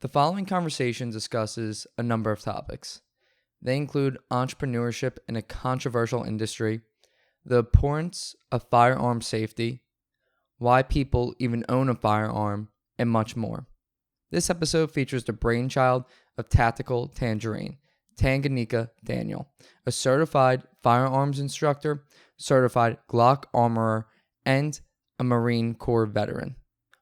The following conversation discusses a number of topics. They include entrepreneurship in a controversial industry, the importance of firearm safety, why people even own a firearm, and much more. This episode features the brainchild of Tactical Tangerine, Tanganyika Daniel, a certified firearms instructor, certified Glock armorer, and a Marine Corps veteran.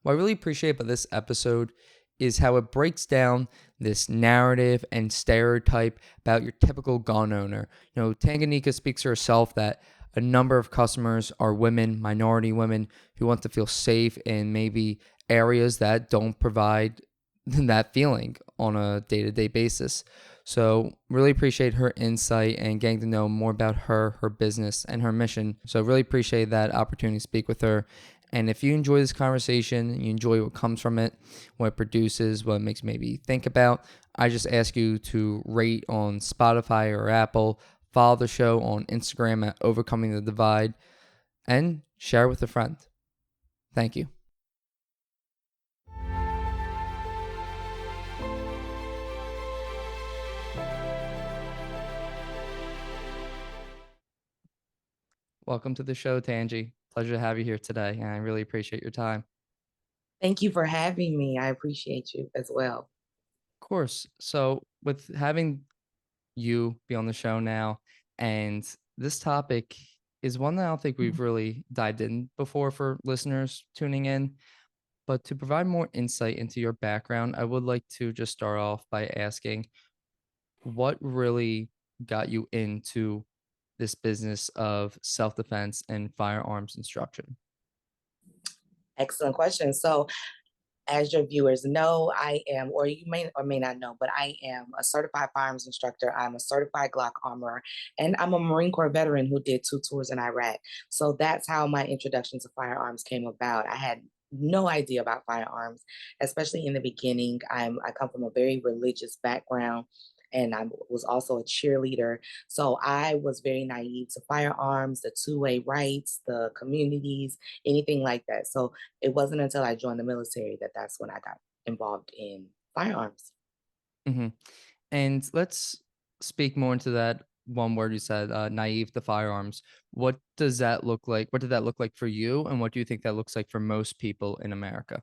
What I really appreciate about this episode is how it breaks down this narrative and stereotype about your typical gun owner. Tanganyika speaks for herself that a number of customers are women, minority women, who want to feel safe in maybe areas that don't provide that feeling on a day-to-day basis. So really appreciate her insight and getting to know more about her business and her mission. So really appreciate that opportunity to speak with her. And if you enjoy this conversation, you enjoy what comes from it, what it produces, what it makes maybe think about, I just ask you to rate on Spotify or Apple, follow the show on Instagram at Overcoming the Divide, and share with a friend. Thank you. Welcome to the show, Tangi. Pleasure to have you here today, and I really appreciate your time. Thank you for having me. I appreciate you as well. Of course. So, with having you be on the show now, and this topic is one that I don't think we've Mhm. really dived in before for listeners tuning in. But to provide more insight into your background, I would like to just start off by asking what really got you into this business of self defense and firearms instruction? Excellent question. So, as your viewers know, I am, or you may or may not know, but I am a certified firearms instructor. I'm a certified Glock armorer, and I'm a Marine Corps veteran who did 2 tours in Iraq. So that's how my introduction to firearms came about. I had no idea about firearms, especially in the beginning. I come from a very religious background. And I was also a cheerleader. So I was very naive to firearms, the two-way rights, the communities, anything like that. So it wasn't until I joined the military that that's when I got involved in firearms. Hmm. And let's speak more into that one word you said, naive to firearms. What does that look like? What did that look like for you? And what do you think that looks like for most people in America?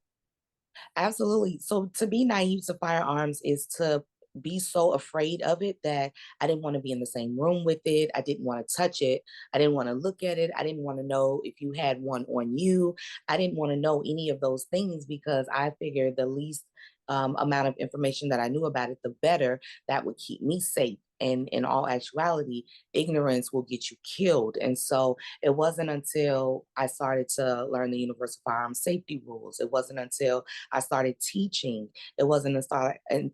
Absolutely. So to be naive to firearms is to be so afraid of it that I didn't want to be in the same room with it. I didn't want to touch it. I didn't want to look at it. I didn't want to know if you had one on you. I didn't want to know any of those things because I figured the least amount of information that I knew about it, the better. That would keep me safe. And in all actuality, ignorance will get you killed. And so it wasn't until I started to learn the universal firearm safety rules. It wasn't until I started teaching. It wasn't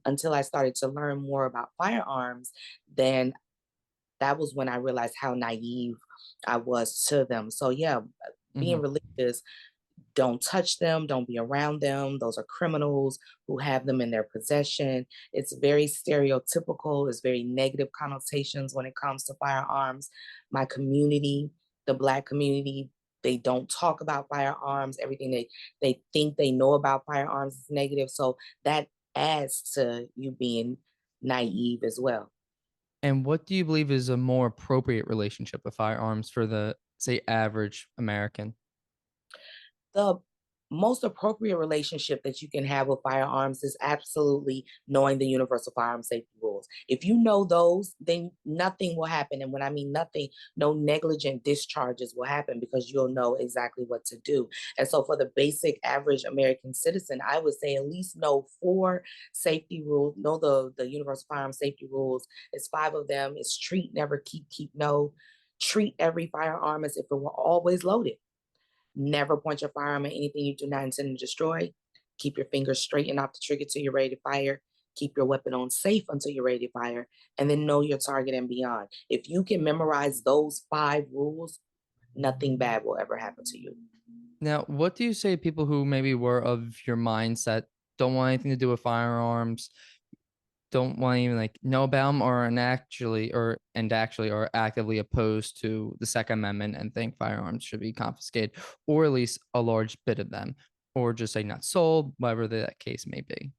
until I started to learn more about firearms, then that was when I realized how naive I was to them. So, yeah, being Hmm. religious, don't touch them, don't be around them. Those are criminals who have them in their possession. It's very stereotypical, it's very negative connotations when it comes to firearms. My community, the Black community, they don't talk about firearms. Everything they think they know about firearms is negative. So that adds to you being naive as well. And what do you believe is a more appropriate relationship with firearms for the, say, average American? The most appropriate relationship that you can have with firearms is absolutely knowing the universal firearm safety rules. If you know those, then nothing will happen. And when I mean nothing, no negligent discharges will happen because you'll know exactly what to do. And so, for the basic average American citizen, I would say at least know four safety rules, know the universal firearm safety rules. It's five of them. It's treat, never keep, keep, no. Treat every firearm as if it were always loaded. Never point your firearm at anything you do not intend to destroy. Keep your fingers straight and off the trigger till you're ready to fire. Keep your weapon on safe until you're ready to fire. And then know your target and beyond. If you can memorize those five rules, nothing bad will ever happen to you. Now, what do you say to people who maybe were of your mindset, don't want anything to do with firearms, don't want to even like know about them, or and actually are actively opposed to the Second Amendment and think firearms should be confiscated, or at least a large bit of them, or just say not sold, whatever that case may be?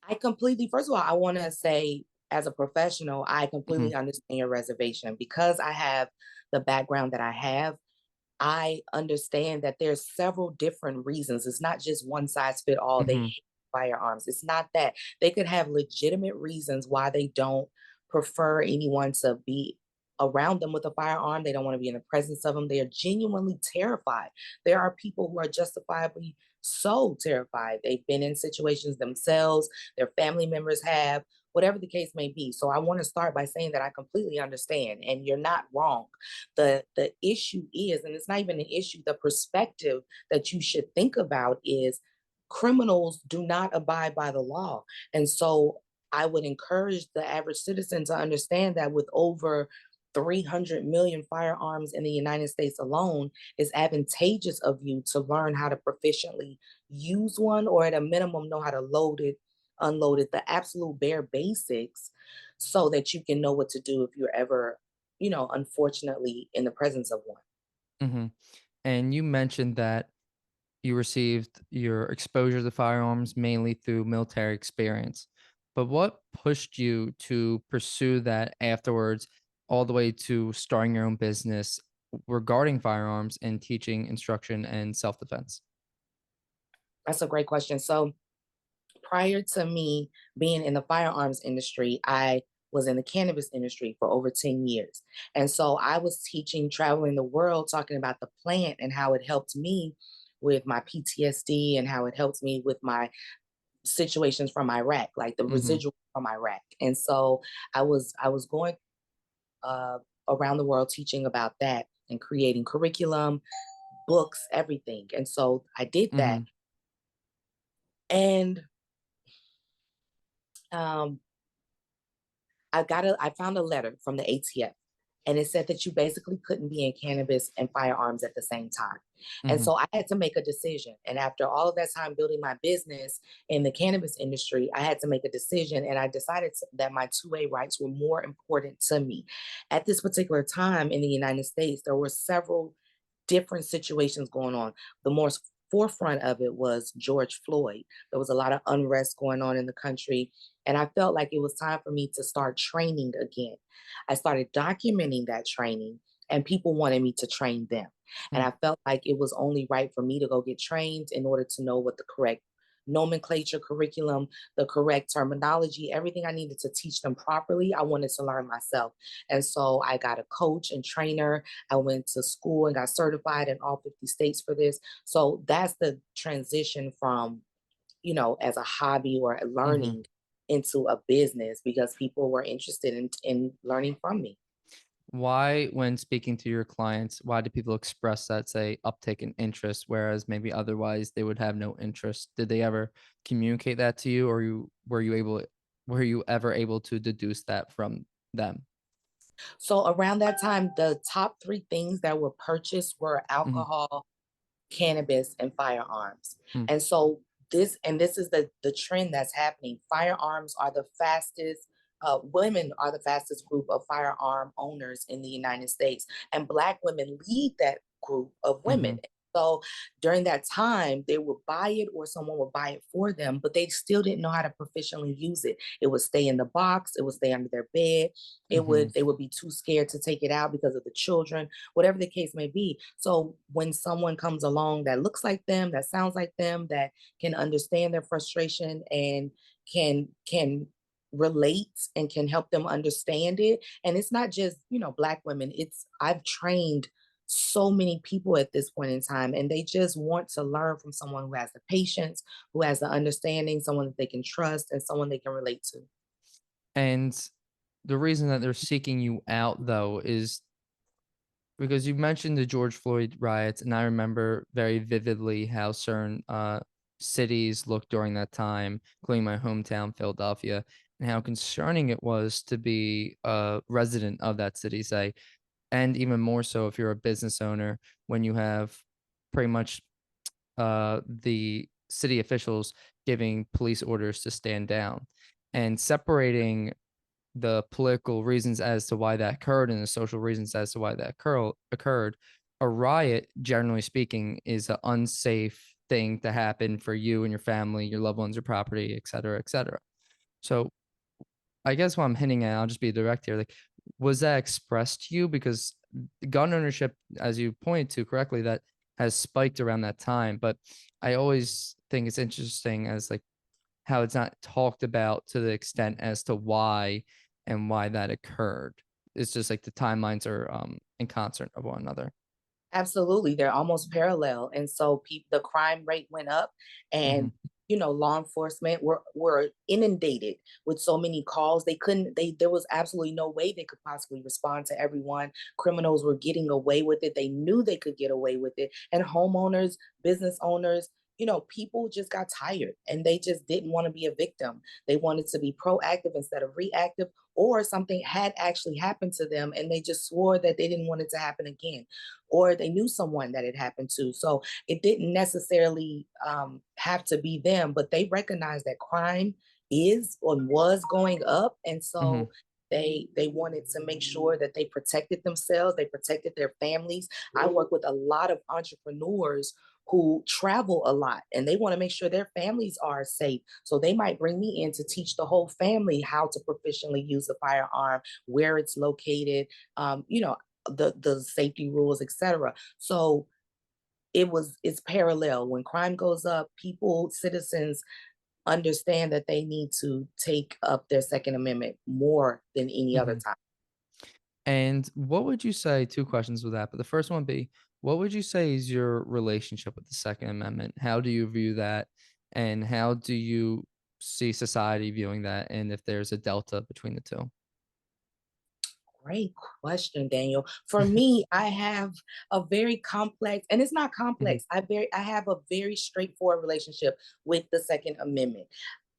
I completely first of all, I wanna say as a professional, I Hmm. completely understand your reservation because I have the background that I have. I understand that there's several different reasons. It's not just one size fit all. They Hmm. hate firearms. It's not that. They could have legitimate reasons why they don't prefer anyone to be around them with a firearm. They don't want to be in the presence of them. They are genuinely terrified. There are people who are justifiably so terrified. They've been in situations themselves, their family members have, whatever the case may be. So I want to start by saying that I completely understand and you're not wrong. The issue is, and it's not even an issue, the perspective that you should think about is criminals do not abide by the law. And so I would encourage the average citizen to understand that with over 300 million firearms in the United States alone, it's advantageous of you to learn how to proficiently use one, or at a minimum know how to load it, unload it, the absolute bare basics, so that you can know what to do if you're ever, unfortunately in the presence of one. Hmm. And you mentioned that you received your exposure to firearms mainly through military experience. But what pushed you to pursue that afterwards, all the way to starting your own business regarding firearms and teaching instruction and self defense? That's a great question. So prior to me being in the firearms industry, I was in the cannabis industry for over 10 years. And so I was teaching, traveling the world, talking about the plant and how it helped me with my PTSD and how it helped me with my situations from Iraq, like the Hmm. residual from Iraq. And so I was going uh, around the world teaching about that and creating curriculum, books, everything. And so I did that. Hmm. And um, I found a letter from the ATF, and it said that you basically couldn't be in cannabis and firearms at the same time. And Hmm. so I had to make a decision. And after all of that time building my business in the cannabis industry, I had to make a decision. And I decided that my 2A rights were more important to me. At this particular time in the United States, there were several different situations going on. The most forefront of it was George Floyd. There was a lot of unrest going on in the country. And I felt like it was time for me to start training again. I started documenting that training, and people wanted me to train them. And I felt like it was only right for me to go get trained in order to know what the correct nomenclature, curriculum, the correct terminology, everything I needed to teach them properly, I wanted to learn myself. And so I got a coach and trainer. I went to school and got certified in all 50 states for this. So that's the transition from, as a hobby or a Hmm. learning into a business because people were interested in learning from me. Why, when speaking to your clients, why do people express that, say, uptick in interest, whereas maybe otherwise they would have no interest? Did they ever communicate that to you, or were you ever able to deduce that from them? So around that time, the top three things that were purchased were Hmm. alcohol, cannabis, and firearms. Hmm. And so this is the trend that's happening. Firearms are the fastest. Women are the fastest group of firearm owners in the United States, and Black women lead that group of women. Hmm. So during that time, they would buy it or someone would buy it for them, but they still didn't know how to proficiently use it. It would stay in the box, it would stay under their bed, Hmm. they would be too scared to take it out because of the children, whatever the case may be. So when someone comes along that looks like them, that sounds like them, that can understand their frustration and can relate and can help them understand it. And it's not just, Black women. It's I've trained so many people at this point in time, and they just want to learn from someone who has the patience, who has the understanding, someone that they can trust, and someone they can relate to. And the reason that they're seeking you out, though, is because you mentioned the George Floyd riots, and I remember very vividly how certain cities looked during that time, including my hometown, Philadelphia, and how concerning it was to be a resident of that city, say, and even more so if you're a business owner when you have pretty much the city officials giving police orders to stand down and separating the political reasons as to why that occurred and the social reasons as to why that occurred. A riot, generally speaking, is an unsafe thing to happen for you and your family, your loved ones, your property, et cetera, et cetera. So I guess what I'm hinting at, I'll just be direct here. Like, was that expressed to you? Because gun ownership, as you point to correctly, that has spiked around that time. But I always think it's interesting as like how it's not talked about to the extent as to why and why that occurred. It's just like the timelines are in concert of one another. Absolutely, they're almost parallel, and so the crime rate went up, Hmm. and law enforcement were inundated with so many calls. They couldn't. There was absolutely no way they could possibly respond to everyone. Criminals were getting away with it. They knew they could get away with it, and homeowners, business owners. People just got tired and they just didn't want to be a victim. They wanted to be proactive instead of reactive, or something had actually happened to them and they just swore that they didn't want it to happen again, or they knew someone that it happened to. So it didn't necessarily have to be them, but they recognized that crime is or was going up, and Hmm. so they wanted to make sure that they protected themselves, they protected their families. I work with a lot of entrepreneurs who travel a lot and they want to make sure their families are safe. So they might bring me in to teach the whole family how to proficiently use a firearm, where it's located, the safety rules, etc. So it's parallel. When crime goes up, citizens understand that they need to take up their Second Amendment more than any other Hmm. time. And what would you say? Two questions with that, but the first one would be, what would you say is your relationship with the Second Amendment? How do you view that, and how do you see society viewing that, and if there's a delta between the two? Great question, Daniel. For me, I have a very complex, and it's not Hmm. complex. I have a very straightforward relationship with the Second Amendment.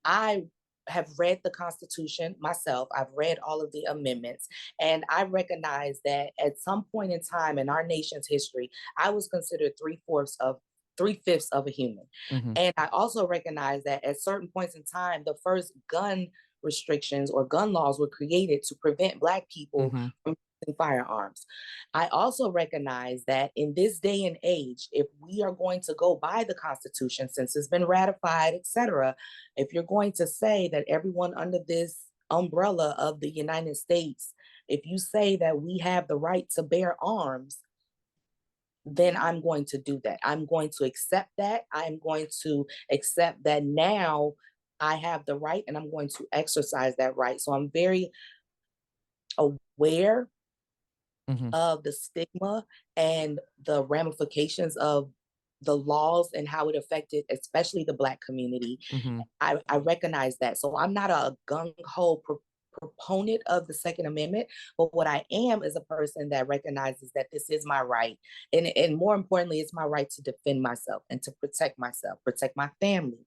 I have read the Constitution myself. I've read all of the amendments, and I recognize that at some point in time in our nation's history, I was considered three-fifths of a human. Hmm. And I also recognize that at certain points in time, the first gun restrictions or gun laws were created to prevent Black people Hmm. from using firearms. I also recognize that in this day and age, if we are going to go by the Constitution, since it's been ratified, etc., if you're going to say that everyone under this umbrella of the United States, if you say that we have the right to bear arms, then I'm going to do that. I'm going to accept that. I'm going to accept that now I have the right and I'm going to exercise that right. So I'm very aware Hmm. of the stigma and the ramifications of the laws and how it affected, especially the Black community. Hmm. I recognize that. So I'm not a gung ho proponent of the Second Amendment, but what I am is a person that recognizes that this is my right. And more importantly, it's my right to defend myself, protect my family.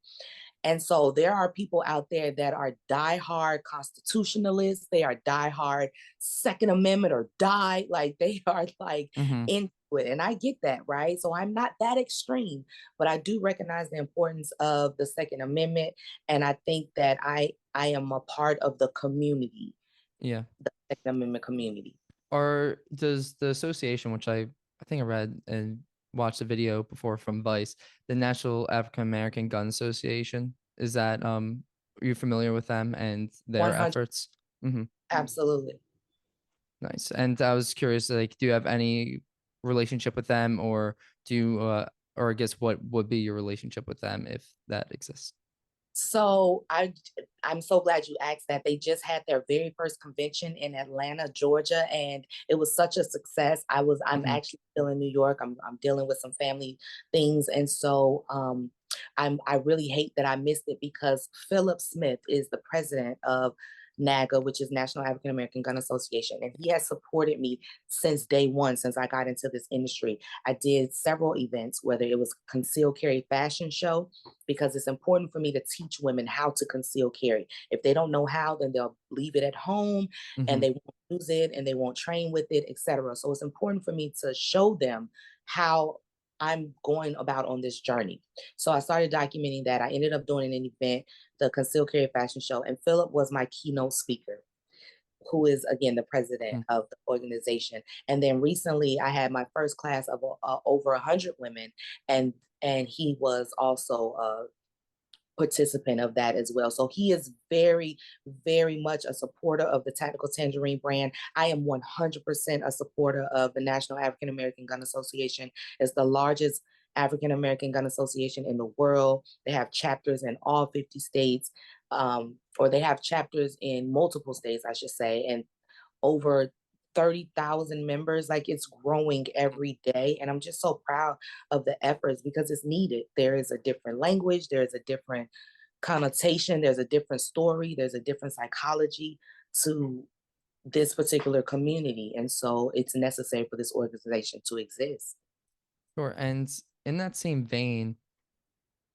And so there are people out there that are diehard constitutionalists. They are diehard Second Amendment or die. Like they are like Hmm. into it. And I get that, right? So I'm not that extreme, but I do recognize the importance of the Second Amendment. And I think that I am a part of the community, Yeah. the Second Amendment community. Or does the association, which I think I read and watched a video before from Vice, the National African American Gun Association, is that are you familiar with them and their 100, efforts? Hmm. absolutely. Nice. And I was curious, like, do you have any relationship with them, or do you, or I guess what would be your relationship with them if that exists? So I'm so glad you asked that. They just had their very first convention in Atlanta, Georgia, and it was such a success. I'm Hmm. actually still in New York. I'm dealing with some family things, and so I really hate that I missed it because Philip Smith is the president of NAGA, which is National African American Gun Association, and he has supported me since day one, since I got into this industry. I did several events, whether it was concealed carry fashion show, because it's important for me to teach women how to conceal carry. If they don't know how, then they'll leave it at home and Hmm. they won't use it and they won't train with it, etc. So it's important for me to show them how I'm going about on this journey. So I started documenting that. I ended up doing an event, the Concealed Carry Fashion Show, and Philip was my keynote speaker. who is again the president Mhm. of the organization. And then recently, I had my first class of over 100 women, and he was also participant of that as well. So he is very, very much a supporter of the Tactical Tangerine brand. I am 100% a supporter of the National African American Gun Association. It's the largest African American gun association in the world. They have chapters in all 50 states, or they have chapters in multiple states, I should say, and over 30,000 members. Like, it's growing every day. And I'm just so proud of the efforts because it's needed. There is a different language, there is a different connotation, there's a different story, there's a different psychology to this particular community. And so it's necessary for this organization to exist. Sure. And in that same vein,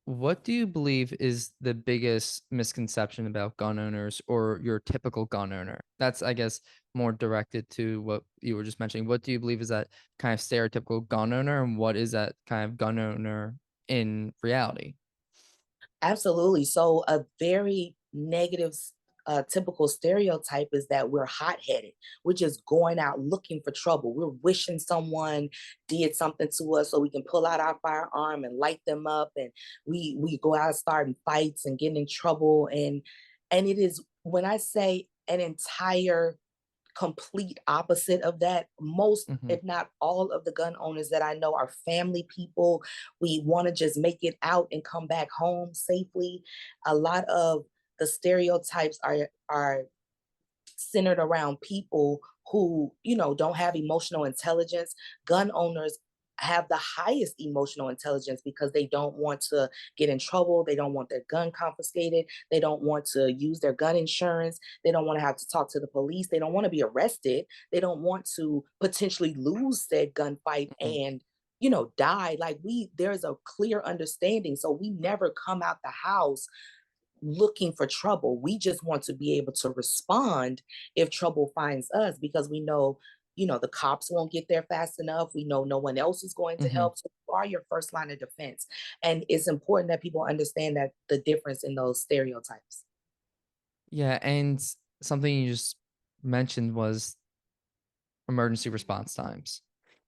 what do you believe is the biggest misconception about gun owners or your typical gun owner? That's, I guess, more directed to what you were just mentioning. What do you believe is that kind of stereotypical gun owner, and what is that kind of gun owner in reality? Absolutely. So a very negative, typical stereotype is that we're hot headed. We're just going out looking for trouble. We're wishing someone did something to us so we can pull out our firearm and light them up, and we go out starting fights and getting in trouble. And it is, when I say, an entire complete opposite of that. Most, Mhm, if not all, of the gun owners that I know are family people. We want to just make it out and come back home safely. A lot of the stereotypes are centered around people who, don't have emotional intelligence. Gun owners have the highest emotional intelligence because they don't want to get in trouble. They don't want their gun confiscated. They don't want to use their gun insurance. They don't want to have to talk to the police. They don't want to be arrested. They don't want to potentially lose said gunfight mhm, and die. Like, there's a clear understanding. So we never come out the house looking for trouble. We just want to be able to respond if trouble finds us, because we know, the cops won't get there fast enough. We know no one else is going to mhm. help. So you are your first line of defense. And it's important that people understand that the difference in those stereotypes. Yeah, and something you just mentioned was emergency response times.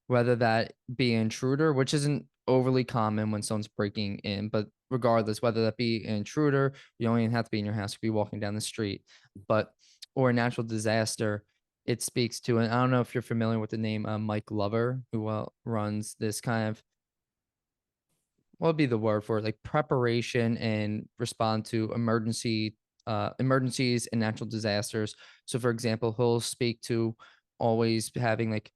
Whether that be an intruder, which isn't overly common when someone's breaking in, but regardless, whether that be an intruder, you don't even have to be in your house, you could be walking down the street, but or a natural disaster, it speaks to, and I don't know if you're familiar with the name Mike Lover, who runs this kind of, what would be the word for it? Like preparation and respond to emergencies and natural disasters. So for example, he'll speak to always having like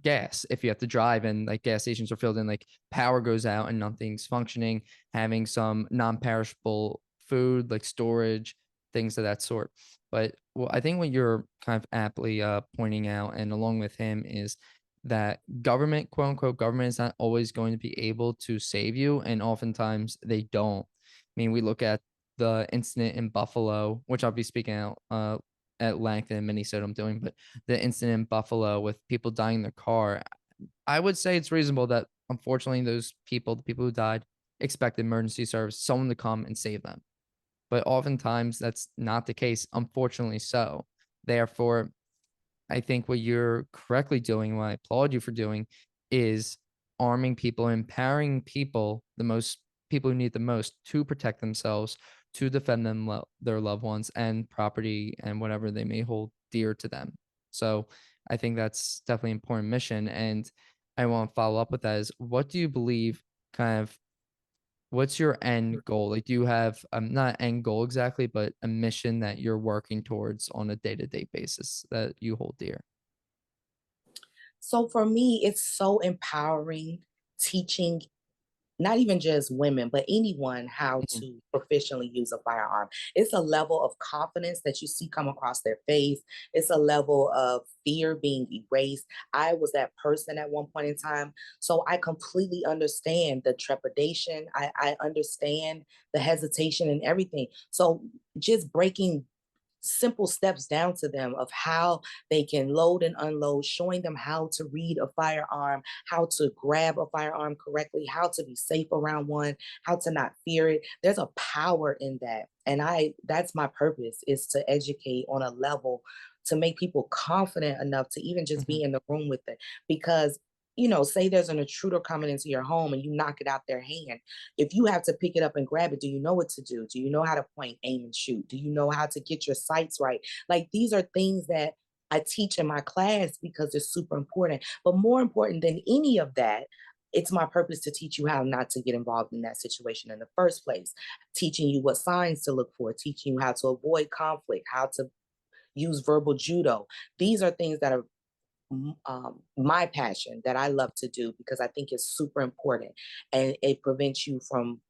gas if you have to drive and like gas stations are filled in, like power goes out and nothing's functioning, having some non-perishable food like storage, things of that sort. But well, I think what you're kind of aptly pointing out, and along with him, is that government, quote unquote government, is not always going to be able to save you, and oftentimes they don't. I mean, we look at the incident in Buffalo, which I'll be speaking out at length in a mini-sode I'm doing, but the incident in Buffalo with people dying in their car, I would say it's reasonable that unfortunately those people, the people who died, expect emergency service, someone to come and save them. But oftentimes that's not the case, unfortunately so. Therefore, I think what you're correctly doing, what I applaud you for doing, is arming people, empowering people, the most people who need the most, to protect themselves, to defend their loved ones and property and whatever they may hold dear to them. So I think that's definitely an important mission. And I want to follow up with that is, what do you believe kind of, what's your end goal? Like, do you have not end goal exactly, but a mission that you're working towards on a day-to-day basis that you hold dear? So for me, it's so empowering teaching not even just women, but anyone, how Mhm, to proficiently use a firearm. It's a level of confidence that you see come across their face. It's a level of fear being erased. I was that person at one point in time. So I completely understand the trepidation. I understand the hesitation and everything. So just breaking simple steps down to them of how they can load and unload, showing them how to read a firearm, how to grab a firearm correctly, how to be safe around one, how to not fear it. There's a power in that. And that's my purpose, is to educate on a level to make people confident enough to even just Mhm. be in the room with it. Because, say there's an intruder coming into your home and you knock it out their hand. If you have to pick it up and grab it, do you know what to do? Do you know how to point, aim, and shoot? Do you know how to get your sights right? Like, these are things that I teach in my class because it's super important. But more important than any of that, it's my purpose to teach you how not to get involved in that situation in the first place, teaching you what signs to look for, teaching you how to avoid conflict, how to use verbal judo. These are things that are my passion that I love to do because I think it's super important, and it prevents you from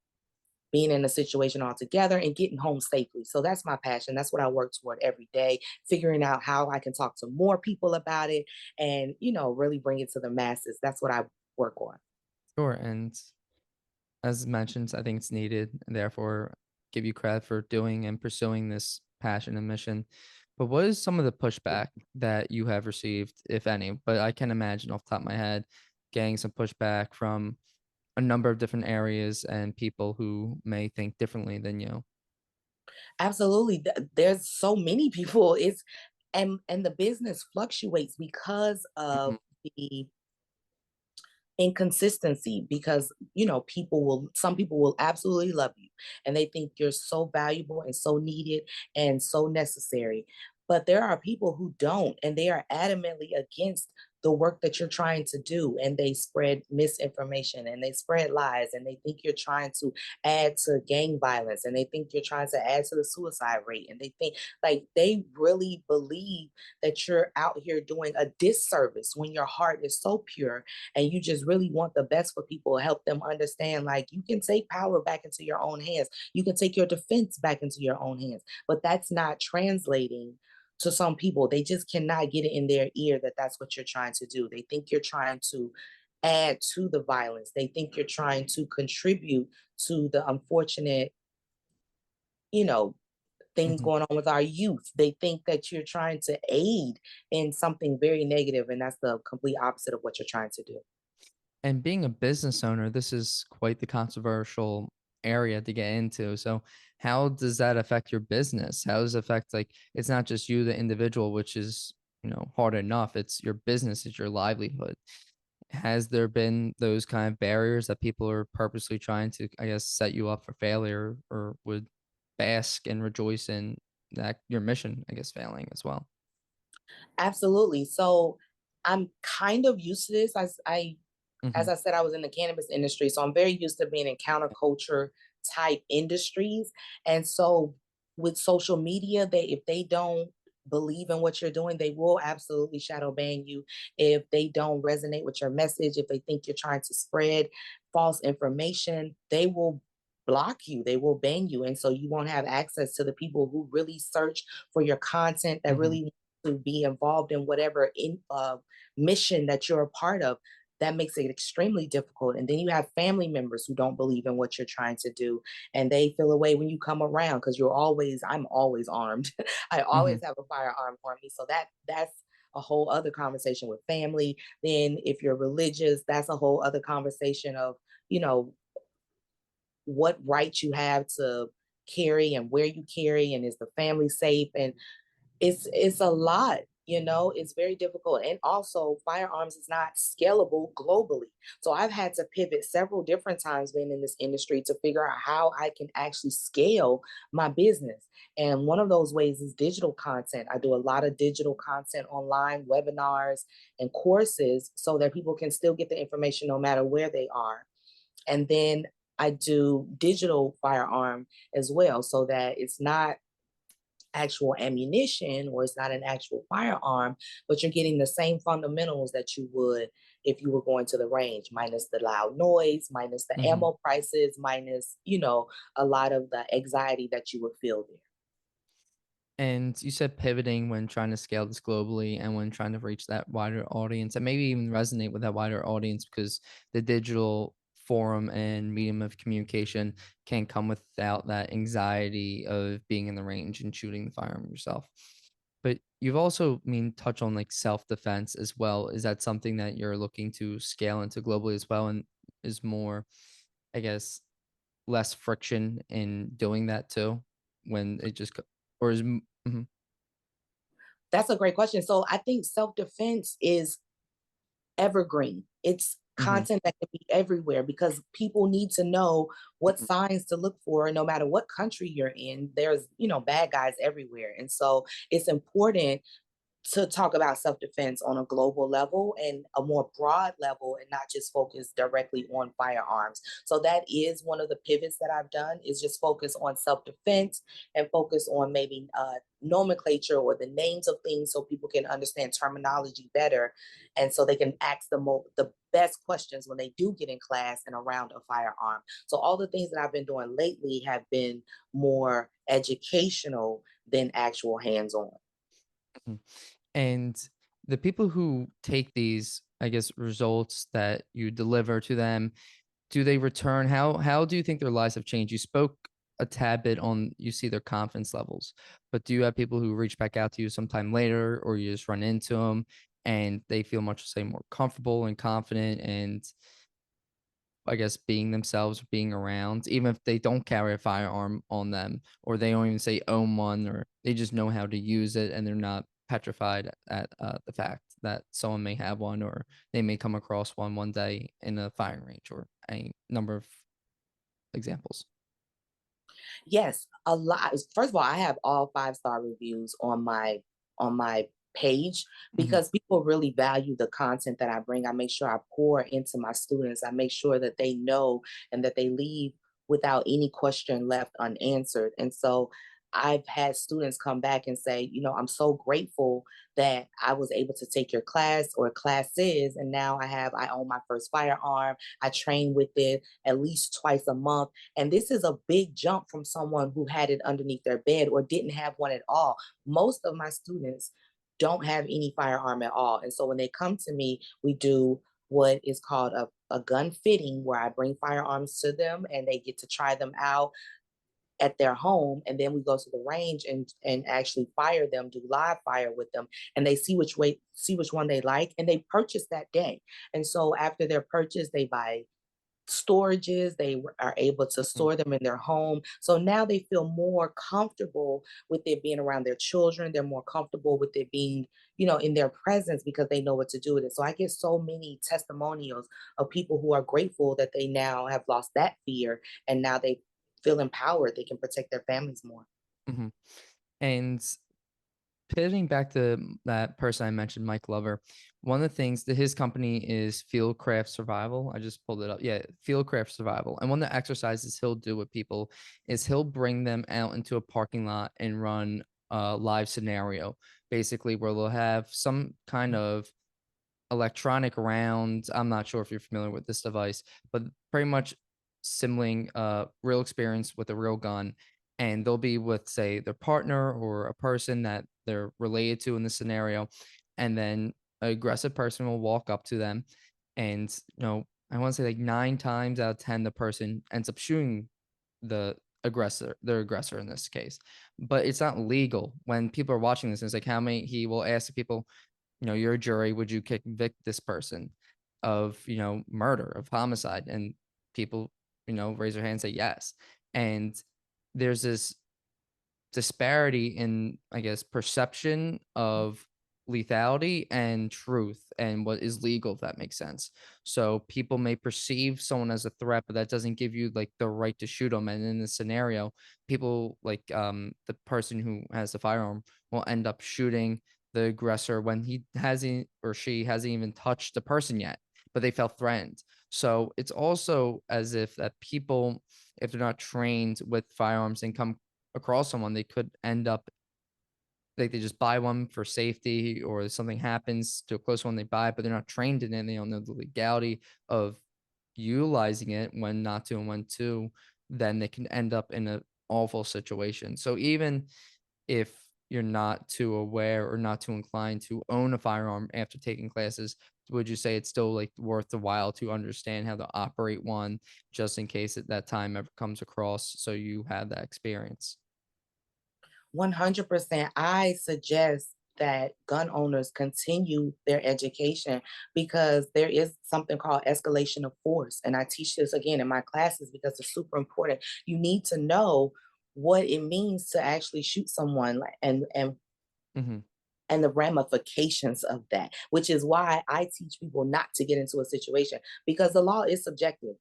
being in a situation altogether and getting home safely. So that's my passion. That's what I work toward every day, figuring out how I can talk to more people about it and, really bring it to the masses. That's what I work on. Sure. And as mentioned, I think it's needed, and therefore give you credit for doing and pursuing this passion and mission. But what is some of the pushback that you have received, if any? But I can imagine off the top of my head getting some pushback from a number of different areas and people who may think differently than you. Absolutely. There's so many people. And the business fluctuates because Mhm. of the inconsistency, because some people will absolutely love you and they think you're so valuable and so needed and so necessary, but there are people who don't, and they are adamantly against the work that you're trying to do, and they spread misinformation and they spread lies, and they think you're trying to add to gang violence, and they think you're trying to add to the suicide rate, and they think, like, they really believe that you're out here doing a disservice when your heart is so pure and you just really want the best for people, help them understand, like, you can take power back into your own hands. You can take your defense back into your own hands. But that's not translating to some people. They just cannot get it in their ear that that's what you're trying to do. They think you're trying to add to the violence. They think you're trying to contribute to the unfortunate, you know, things Mhm. going on with our youth. They think that you're trying to aid in something very negative, and that's the complete opposite of what you're trying to do. And being a business owner, this is quite the controversial area to get into. So, how does that affect your business? How does it affect, like, it's not just you, the individual, which is, hard enough. It's your business, it's your livelihood. Has there been those kind of barriers that people are purposely trying to, I guess, set you up for failure, or would bask and rejoice in that your mission, I guess, failing as well? Absolutely. So I'm kind of used to this. As Hmm. I said, I was in the cannabis industry, so I'm very used to being in counterculture type industries. And so with social media, if they don't believe in what you're doing, they will absolutely shadow ban you. If they don't resonate with your message, if they think you're trying to spread false information, they will block you, they will ban you. And so you won't have access to the people who really search for your content, that Hmm. really want to be involved in whatever mission that you're a part of. That makes it extremely difficult. And then you have family members who don't believe in what you're trying to do, and they feel away when you come around because I'm always armed. I always Hmm. have a firearm on me. So that's a whole other conversation with family. Then if you're religious, that's a whole other conversation of, you know, what rights you have to carry and where you carry, and is the family safe, and it's a lot. It's very difficult, and also firearms is not scalable globally. So I've had to pivot several different times being in this industry to figure out how I can actually scale my business, and one of those ways is digital content. I do a lot of digital content online, webinars and courses, so that people can still get the information no matter where they are. And then I do digital firearm as well, so that it's not actual ammunition, or it's not an actual firearm, but you're getting the same fundamentals that you would if you were going to the range, minus the loud noise, minus the Hmm. ammo prices, minus, a lot of the anxiety that you would feel there. And you said pivoting when trying to scale this globally and when trying to reach that wider audience and maybe even resonate with that wider audience because the digital forum and medium of communication can come without that anxiety of being in the range and shooting the firearm yourself. But you've also touch on like self-defense as well. Is that something that you're looking to scale into globally as well and is more, I guess, less friction in doing that too when it just or is mhm, That's a great question. So I think self-defense is evergreen. It's mhm, content that can be everywhere because people need to know what mhm, signs to look for no matter what country you're in. There's, bad guys everywhere. And so it's important to talk about self-defense on a global level and a more broad level and not just focus directly on firearms. So that is one of the pivots that I've done is just focus on self-defense and focus on maybe nomenclature or the names of things so people can understand terminology better and so they can ask the best questions when they do get in class and around a firearm. So all the things that I've been doing lately have been more educational than actual hands-on. mhm. And the people who take these, I guess, results that you deliver to them, do they return? How do you think their lives have changed? You spoke a tad bit on you see their confidence levels, but do you have people who reach back out to you sometime later, or you just run into them and they feel much say more comfortable and confident and I guess being themselves, being around, even if they don't carry a firearm on them, or they don't even say own one, or they just know how to use it, and they're not petrified at the fact that someone may have one, or they may come across one day in a firing range, or a number of examples. Yes, a lot. First of all, I have all five-star reviews on my page Mhm, because people really value the content that I bring. I make sure I pour into my students. I make sure that they know and that they leave without any question left unanswered. And so I've had students come back and say, I'm so grateful that I was able to take your class or classes. And now I own my first firearm. I train with it at least twice a month. And this is a big jump from someone who had it underneath their bed or didn't have one at all. Most of my students don't have any firearm at all. And so when they come to me, we do what is called a gun fitting where I bring firearms to them and they get to try them out at their home, and then we go to the range and actually fire them, do live fire with them, and they see which one they like, and they purchase that day. And so after their purchase, they buy storages, are able to mhm, store them in their home. So now they feel more comfortable with it being around their children. They're more comfortable with it being, in their presence because they know what to do with it. So I get so many testimonials of people who are grateful that they now have lost that fear and now they feel empowered. They can protect their families more. mhm. And pivoting back to that person I mentioned, Mike Glover, one of the things that his company is Fieldcraft Survival. I just pulled it up. Yeah, Fieldcraft Survival. And one of the exercises he'll do with people is he'll bring them out into a parking lot and run a live scenario, basically where they'll have some kind of electronic round. I'm not sure if you're familiar with this device, but pretty much sibling real experience with a real gun. And they'll be with, say, their partner or a person that they're related to in the scenario. And then an aggressive person will walk up to them. And, I want to say like 9 times out of 10, the person ends up shooting their aggressor in this case. But it's not legal when people are watching this. And it's like how many, he will ask the people, you're a jury, would you convict this person of, murder, of homicide? And people, raise their hand and say yes. And there's this disparity in, I guess, perception of lethality and truth and what is legal, if that makes sense. So people may perceive someone as a threat, but that doesn't give you like the right to shoot them. And in this scenario, people like the person who has the firearm will end up shooting the aggressor when he hasn't or she hasn't even touched the person yet, but they felt threatened. So it's also as if that people, if they're not trained with firearms and come across someone, they could end up like they just buy one for safety or something happens to a close one they buy, but they're not trained in it. And they don't know the legality of utilizing it when not to and when to, then they can end up in an awful situation. So even if you're not too aware or not too inclined to own a firearm after taking classes, would you say it's still like worth the while to understand how to operate one just in case at that time ever comes across so you have that experience? 100%. I suggest that gun owners continue their education because there is something called escalation of force. And I teach this again in my classes because it's super important. You need to know what it means to actually shoot someone Mhm. and the ramifications of that, which is why I teach people not to get into a situation because the law is subjective.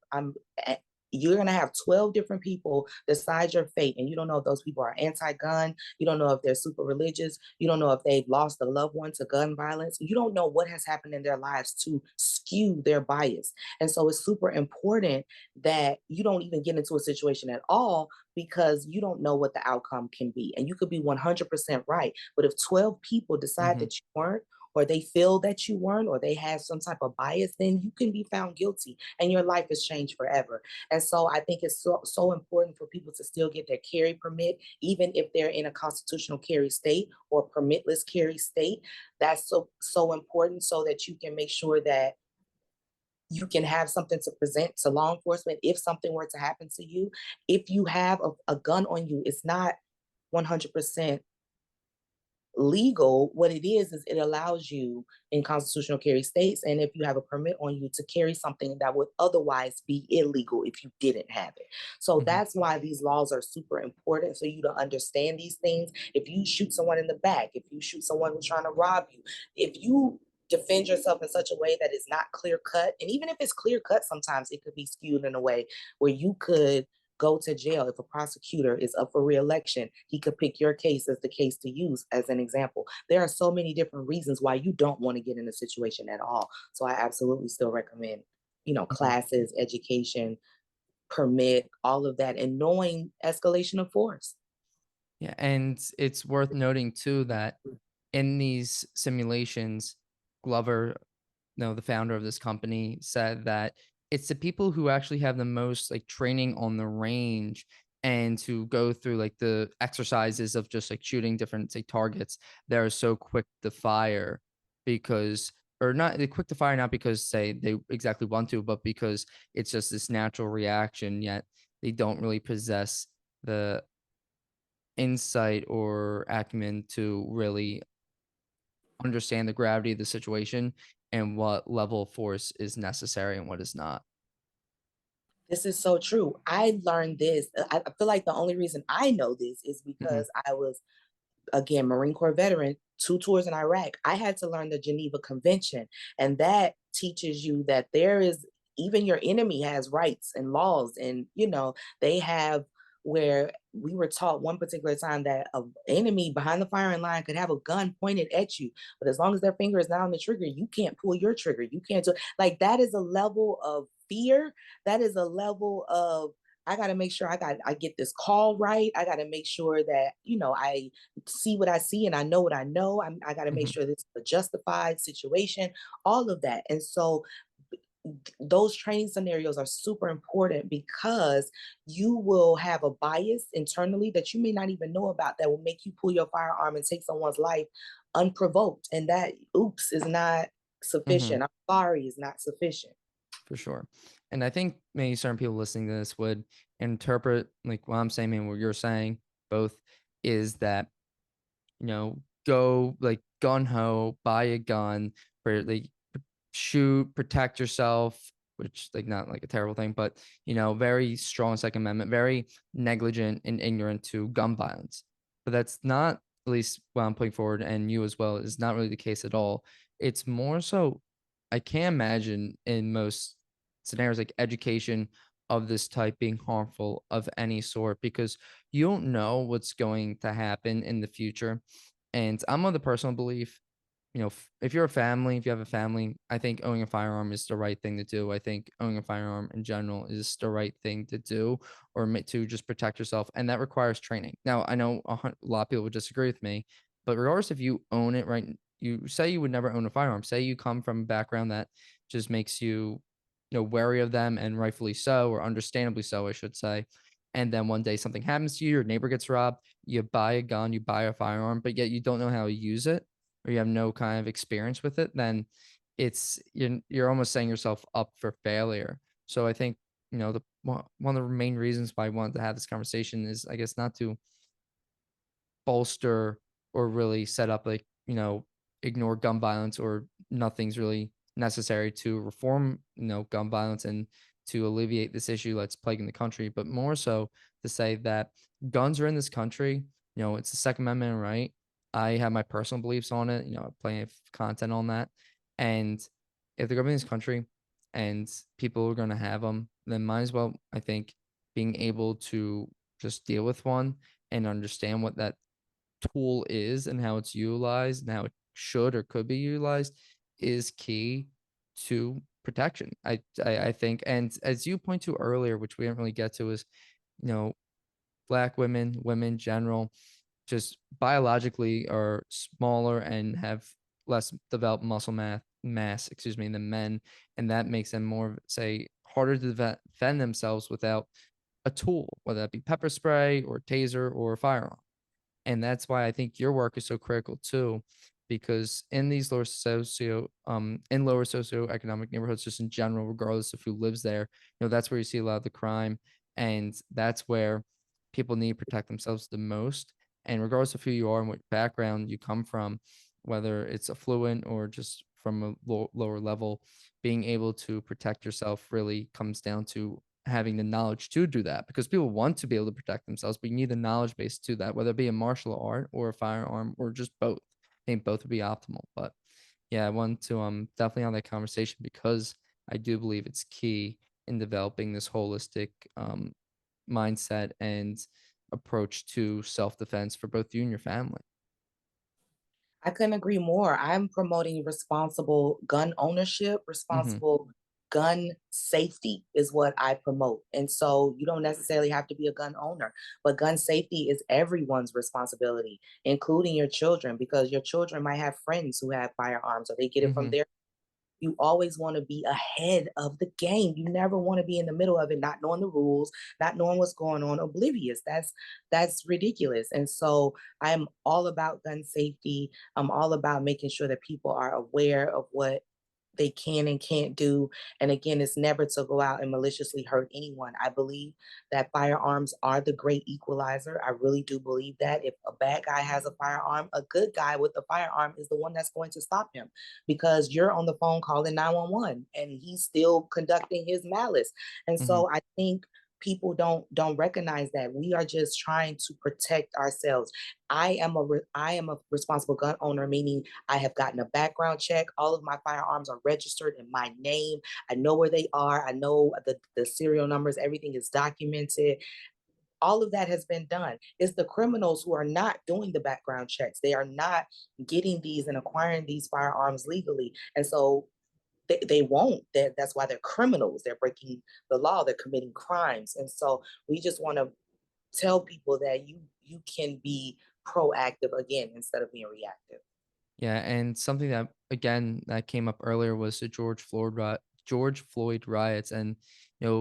You're going to have 12 different people decide your fate, and you don't know if those people are anti gun. You don't know if they're super religious. You don't know if they've lost a loved one to gun violence. You don't know what has happened in their lives to skew their bias. And so it's super important that you don't even get into a situation at all because you don't know what the outcome can be. And you could be 100% right. But if 12 people decide Mhm. that you weren't, or they feel that you weren't, or they have some type of bias, then you can be found guilty and your life is changed forever. And so I think it's so important for people to still get their carry permit, even if they're in a constitutional carry state or permitless carry state. That's so important so that you can make sure that you can have something to present to law enforcement if something were to happen to you. If you have a gun on you, it's not 100% legal. What it is it allows you in constitutional carry states, and if you have a permit on you, to carry something that would otherwise be illegal if you didn't have it. So Mhm. that's why these laws are super important for you to understand these things. If you shoot someone in the back, if you shoot someone who's trying to rob you, if you defend yourself in such a way that is not clear cut, and even if it's clear cut, sometimes it could be skewed in a way where you could go to jail. If a prosecutor is up for reelection, he could pick your case as the case to use as an example. There are so many different reasons why you don't want to get in a situation at all. So I absolutely still recommend, Mhm. classes, education, permit, all of that, and knowing escalation of force. Yeah, and it's worth noting too that in these simulations, Glover, no, the founder of this company, said that it's the people who actually have the most like training on the range and to go through like the exercises of just like shooting different say targets that are so quick to fire because or not they quick to fire not because say they exactly want to, but because it's just this natural reaction, yet they don't really possess the insight or acumen to really understand the gravity of the situation and what level of force is necessary and what is not. This is so true. I learned this. I feel like the only reason I know this is Mhm, because I was, again, Marine Corps veteran, 2 tours in Iraq. I had to learn the Geneva Convention, and that teaches you that there is, even your enemy has rights and laws, and they have, where we were taught one particular time that an enemy behind the firing line could have a gun pointed at you, but as long as their finger is not on the trigger, you can't pull your trigger. You can't do, like, that is a level of fear. That is a level of, I got to make sure I get this call right. I got to make sure that I see what I see and I know what I know. I got to make mhm, sure this is a justified situation, all of that. And so those training scenarios are super important because you will have a bias internally that you may not even know about that will make you pull your firearm and take someone's life unprovoked. And that, oops, is not mhm, sufficient. I'm sorry, is not sufficient. for sure. And I think maybe certain people listening to this would interpret like what I'm saying and what you're saying both is that, go like gun ho, buy a gun for like shoot, protect yourself, which like not like a terrible thing, but very strong Second Amendment, very negligent and ignorant to gun violence. But that's not, at least what I'm putting forward, and you as well, is not really the case at all. It's more so, I can't imagine in most scenarios like education of this type being harmful of any sort because you don't know what's going to happen in the future. And I'm of the personal belief, if you're a family, if you have a family, I think owning a firearm is the right thing to do. I think owning a firearm in general is the right thing to do, or to just protect yourself, and that requires training. Now, I know a lot of people would disagree with me, but regardless if you own it, right? You say you would never own a firearm. Say you come from a background that just makes you, wary of them, and rightfully so, or understandably so, I should say. and then one day something happens to you, your neighbor gets robbed, you buy a gun, you buy a firearm, but yet you don't know how to use it, or you have no kind of experience with it, then you're almost setting yourself up for failure. So I think, the one of the main reasons why I wanted to have this conversation is, I guess, not to bolster or really set up like, ignore gun violence, or nothing's really necessary to reform, gun violence and to alleviate this issue that's plaguing the country, but more so to say that guns are in this country. It's the Second Amendment, right? I have my personal beliefs on it, plenty of content on that. And if they're going to be in this country and people are going to have them, then might as well, I think, being able to just deal with one and understand what that tool is and how it's utilized and how it should or could be utilized is key to protection. I think, and as you point to earlier, which we didn't really get to, is, you know black women, women in general, just biologically are smaller and have less developed mass, excuse me, than men, and that makes them more, say, harder to defend themselves without a tool, whether that be pepper spray or taser or a firearm. And that's why I think your work is so critical too, because in these lower socioeconomic neighborhoods, just in general, regardless of who lives there, that's where you see a lot of the crime, and that's where people need to protect themselves the most. And regardless of who you are and what background you come from, whether it's affluent or just from a lower level, being able to protect yourself really comes down to having the knowledge to do that, because people want to be able to protect themselves, but you need the knowledge base to that, whether it be a martial art or a firearm or just both. I think both would be optimal. But yeah, I want to definitely have that conversation because I do believe it's key in developing this holistic mindset and approach to self-defense for both you and your family. I couldn't agree more. I'm promoting responsible gun ownership, Hmm. responsible gun safety is what I promote. And so you don't necessarily have to be a gun owner, but gun safety is everyone's responsibility, including your children, because your children might have friends who have firearms or they get it from Hmm. their. You always want to be ahead of the game. You never want to be in the middle of it, not knowing the rules, not knowing what's going on, oblivious. That's ridiculous. And so I'm all about gun safety. I'm all about making sure that people are aware of what they can and can't do. And again, it's never to go out and maliciously hurt anyone. I believe that firearms are the great equalizer. I really do believe that. If a bad guy has a firearm, a good guy with a firearm is the one that's going to stop him, because you're on the phone calling 911 and he's still conducting his malice. And Hmm. so I think people don't recognize that we are just trying to protect ourselves. I am a responsible gun owner, meaning I have gotten a background check. All of my firearms are registered in my name. I know where they are. I know the serial numbers. Everything is documented. All of that has been done. It's the criminals who are not doing the background checks. They are not getting these and acquiring these firearms legally. And so they won't. That's why they're criminals. They're breaking the law. They're committing crimes. And so we just want to tell people that you can be proactive again instead of being reactive. Yeah, and something that again that came up earlier was the George Floyd riots, and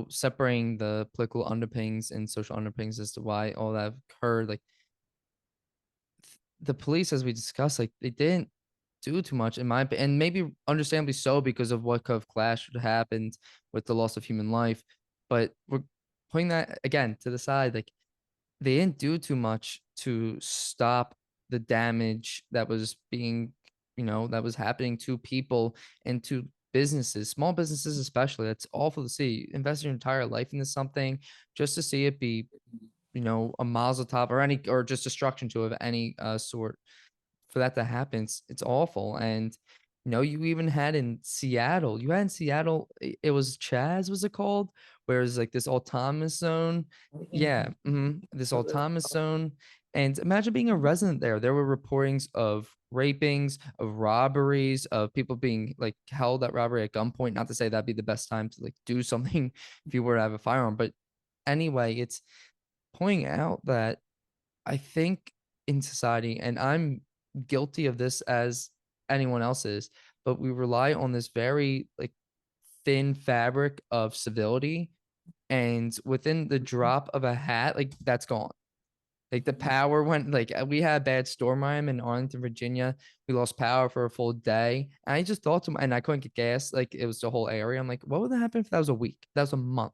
separating the political underpinnings and social underpinnings as to why all that occurred. Like the police, as we discussed, like they didn't do too much in my opinion, and maybe understandably so because of what could have clashed happened with the loss of human life. But we're putting that again to the side. Like they didn't do too much to stop the damage that was that was happening to people and to businesses, small businesses especially. That's awful to see. Invest your entire life into something just to see it be, a mazel tov or just destruction to of any sort. For that to happen, it's awful. And you even had in Seattle, it was Chaz, was it called? Where it's like this autonomous zone. Yeah, this autonomous zone. And imagine being a resident there. There were reportings of rapings, of robberies, of people being like held at robbery at gunpoint. Not to say that'd be the best time to like do something if you were to have a firearm, but anyway, it's pointing out that I think in society, and I'm guilty of this as anyone else is, but we rely on this very like thin fabric of civility, and within the drop of a hat, like, that's gone. Like, the power went like, we had a bad storm. I'm in Arlington, Virginia. We lost power for a full day. And I just thought to my and I couldn't get gas. Like, it was the whole area. I'm like, what would happen if that was a week? That was a month.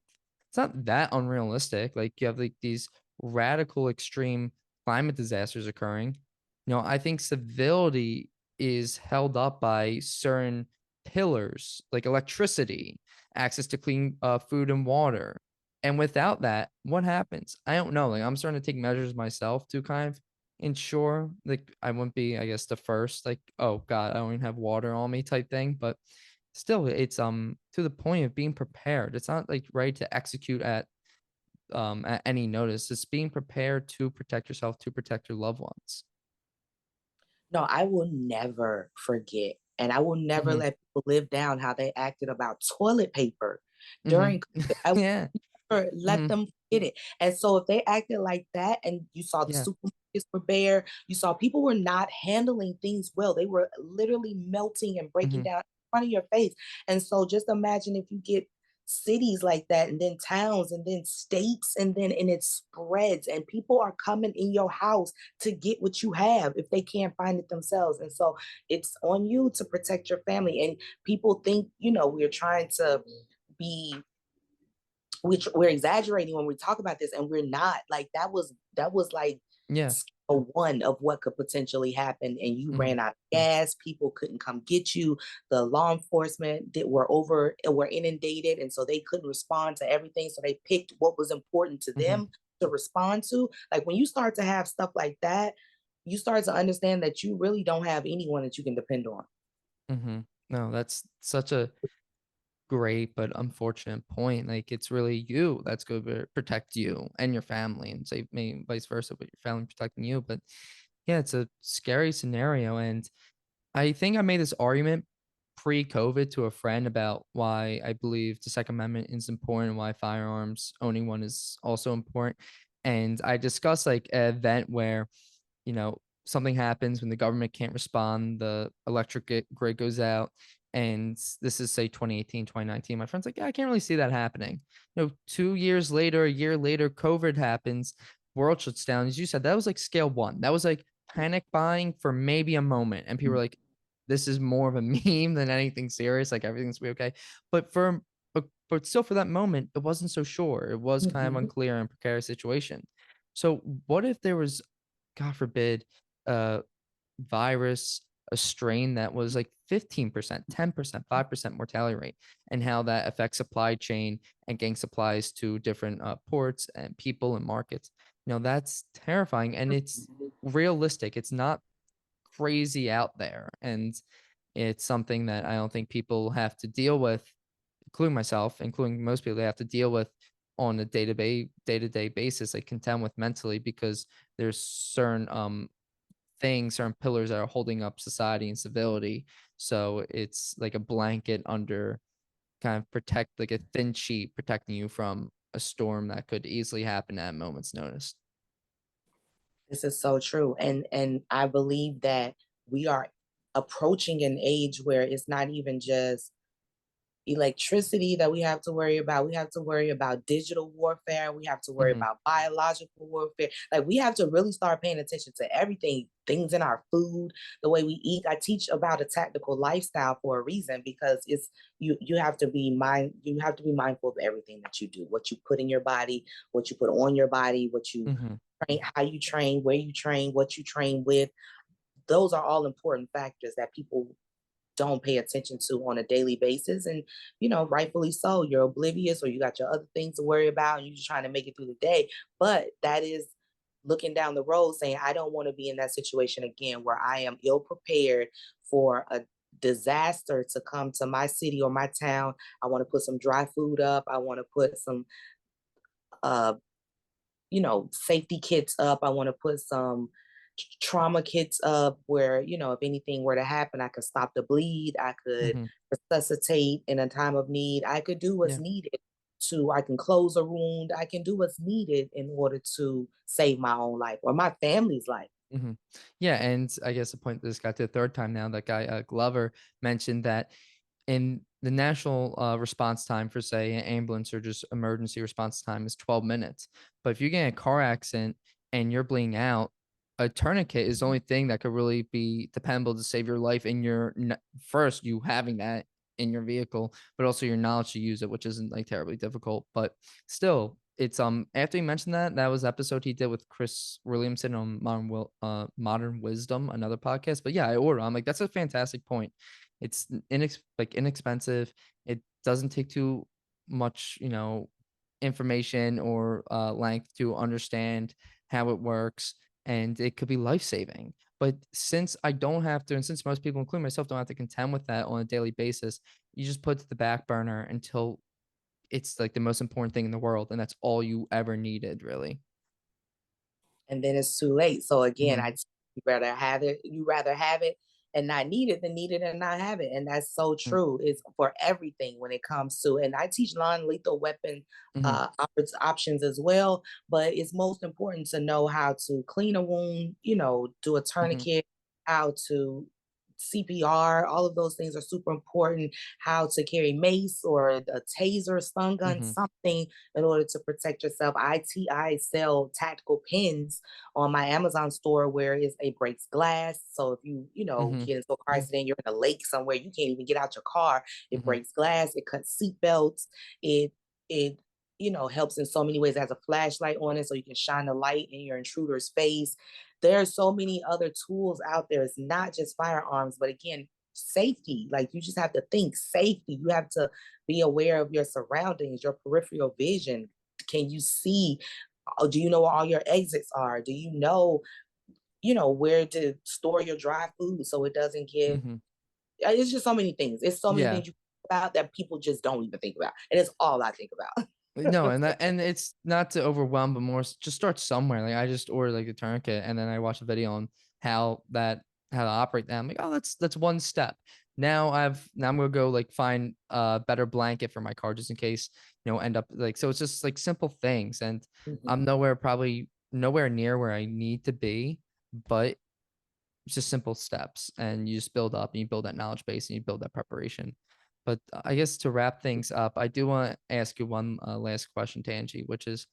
It's not that unrealistic. Like, you have like these radical extreme climate disasters occurring. I think civility is held up by certain pillars like electricity, access to clean food and water. And without that, what happens? I don't know. Like, I'm starting to take measures myself to kind of ensure like I wouldn't be, I guess, the first, like, oh God, I don't even have water on me type thing. But still, it's to the point of being prepared. It's not like ready to execute at any notice. It's being prepared to protect yourself, to protect your loved ones. No, I will never forget, and I will never Mm-hmm. let people live down how they acted about toilet paper during Mm-hmm. COVID. I will Yeah. never let Mm-hmm. them get it. And so if they acted like that and you saw the Yeah. supermarkets were bare, you saw people were not handling things well. They were literally melting and breaking Mm-hmm. down in front of your face. And so just imagine if you get cities like that and then towns and then states and it spreads and people are coming in your house to get what you have if they can't find it themselves. And so it's on you to protect your family. And people think, we're trying to be we're exaggerating when we talk about this, and we're not. Like that was like Yeah. scale one of what could potentially happen, and you Mm-hmm. ran out of gas. People couldn't come get you. The law enforcement that were inundated, and so they couldn't respond to everything. So they picked what was important to Mm-hmm. them to respond to. Like when you start to have stuff like that, you start to understand that you really don't have anyone that you can depend on. Mm-hmm. No, that's such a great but unfortunate point. Like, it's really you that's going to protect you and your family, and save me vice versa, with your family protecting you. But yeah, it's a scary scenario. And I think I made this argument pre-COVID to a friend about why I believe the Second Amendment is important, why firearms owning one is also important. And I discussed like an event where something happens when the government can't respond, the electric grid goes out. And this is say 2018, 2019. My friend's like, yeah, I can't really see that happening. 2 years later, a year later, COVID happens, world shuts down. As you said, that was like scale one. That was like panic buying for maybe a moment. And people were like, this is more of a meme than anything serious. Like, everything's gonna be okay. But still, for that moment, it wasn't so sure. It was kind of Mhm. unclear and precarious situation. So what if there was, God forbid, a virus, a strain that was like 15%, 10%, 5% mortality rate, and how that affects supply chain and getting supplies to different ports and people and markets? That's terrifying, and it's realistic. It's not crazy out there. And it's something that I don't think people have to deal with, including myself, including most people, they have to deal with on a day-to-day basis, like contend with mentally, because there's certain things, certain pillars that are holding up society and civility. So it's like a blanket under, kind of protect, like a thin sheet protecting you from a storm that could easily happen at a moment's notice. This is so true. And I believe that we are approaching an age where it's not even just electricity that we have to worry about. We have to worry about digital warfare. We have to worry Hmm. about biological warfare. Like we have to really start paying attention to everything, things in our food, the way we eat. I teach about a tactical lifestyle for a reason because it's you have to be mindful of everything that you do, what you put in your body, what you put on your body, what you Hmm. train, how you train, where you train, what you train with. Those are all important factors that people don't pay attention to on a daily basis. And, rightfully so, you're oblivious or you got your other things to worry about and you're just trying to make it through the day. But that is looking down the road saying, I don't want to be in that situation again where I am ill prepared for a disaster to come to my city or my town. I want to put some dry food up. I want to put some uh safety kits up. I want to put some trauma kits up where, if anything were to happen, I could stop the bleed. I could Hmm. resuscitate in a time of need. I could do what's Yeah. needed I can close a wound. I can do what's needed in order to save my own life or my family's life. Hmm. Yeah, and I guess the point this got to the third time now, that guy Glover mentioned that and the national response time for, say, an ambulance or just emergency response time is 12 minutes. But if you get in a car accident and you're bleeding out, a tourniquet is the only thing that could really be dependable to save your life in your first, you having that in your vehicle, but also your knowledge to use it, which isn't like terribly difficult. But still, it's after you mentioned that, that was the episode he did with Chris Williamson on Modern Wisdom, another podcast. But yeah, I order. I'm like, that's a fantastic point. It's inexpensive. It doesn't take too much, information or length to understand how it works, and it could be life saving. But since I don't have to, and since most people, including myself, don't have to contend with that on a daily basis, you just put it to the back burner until it's like the most important thing in the world, and that's all you ever needed, really. And then it's too late. So again, Hmm. you rather have it and not need it than need it and not have it. And that's so true. It's for everything when it comes to, and I teach non-lethal weapon Hmm. options as well, but it's most important to know how to clean a wound, do a Hmm. tourniquet, how to CPR, all of those things are super important. How to carry mace or a taser, stun gun, Hmm. something in order to protect yourself. I sell tactical pins on my Amazon store where it breaks glass. So if you Hmm. get into a car Yeah. accident, you're in a lake somewhere, you can't even get out your car. It Hmm. breaks glass, it cuts seat belts, it helps in so many ways. It has a flashlight on it so you can shine the light in your intruder's face. There are so many other tools out there. It's not just firearms, but again, safety. Like you just have to think safety. You have to be aware of your surroundings, your peripheral vision. Can you see? Do you know where all your exits are? Do you know where to store your dry food so it doesn't get. Hmm. It's just so many things. It's so many Yeah. things you think about that people just don't even think about, and it's all I think No, about. and it's not to overwhelm, but more just start somewhere. Like I just ordered like a tourniquet, and then I watched a video on how to operate that. I'm like, oh, that's one step. Now I'm gonna go like find a better blanket for my car just in case end up like, so it's just like simple things, and I'm Mhm. probably nowhere near where I need to be, but it's just simple steps, and you just build up and you build that knowledge base and you build that preparation. But I guess to wrap things up, I do want to ask you one last question, Tangi, which is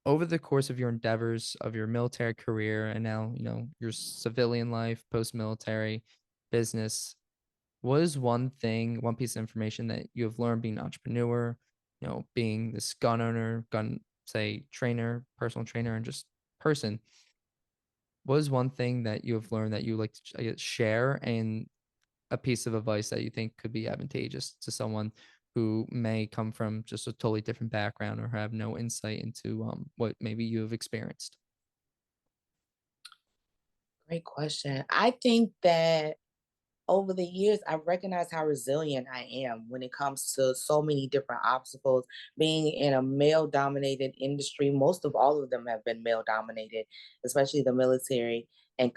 over the course of your endeavors of your military career and now, your civilian life, post-military business, what is one thing, one piece of information that you have learned being an entrepreneur, being this gun owner, say, trainer, personal trainer, and just person? What is one thing that you have learned that you like to, I guess, share, and a piece of advice that you think could be advantageous to someone who may come from just a totally different background or have no insight into what maybe you have experienced? Great question. I think that over the years, I've recognized how resilient I am when it comes to so many different obstacles. Being in a male dominated industry, most of all of them have been male dominated, especially the military. And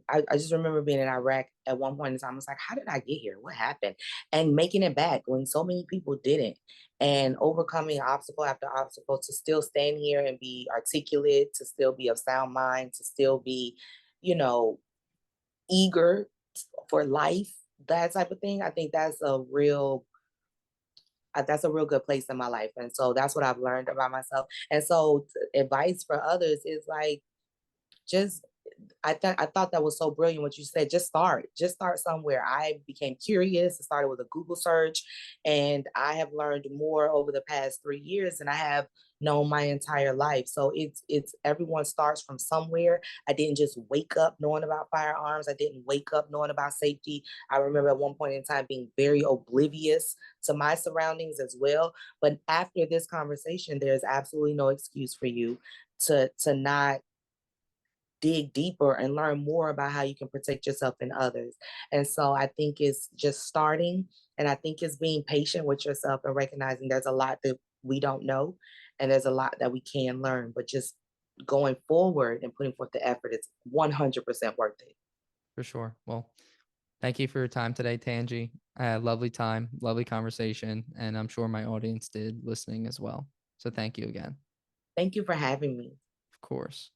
I just remember being in Iraq at one point in time. I was like, how did I get here? What happened? And making it back when so many people didn't. And overcoming obstacle after obstacle to still stand here and be articulate, to still be of sound mind, to still be, you know, eager for life, that type of thing. I think that's a real good place in my life. And so that's what I've learned about myself. And so advice for others is like just I thought that was so brilliant what you said. Just start somewhere. I became curious. I started with a Google search, and I have learned more over the past 3 years than I have known my entire life. So it's everyone starts from somewhere. I didn't just wake up knowing about firearms. I didn't wake up knowing about safety. I remember at one point in time being very oblivious to my surroundings as well. But after this conversation, there's absolutely no excuse for you to not dig deeper and learn more about how you can protect yourself and others. And so I think it's just starting, and I think it's being patient with yourself and recognizing there's a lot that we don't know and there's a lot that we can learn, but just going forward and putting forth the effort, it's 100% worth it. For sure. Well, thank you for your time today, Tangi. I had a lovely time, lovely conversation, and I'm sure my audience did listening as well. So thank you again. Thank you for having me. Of course.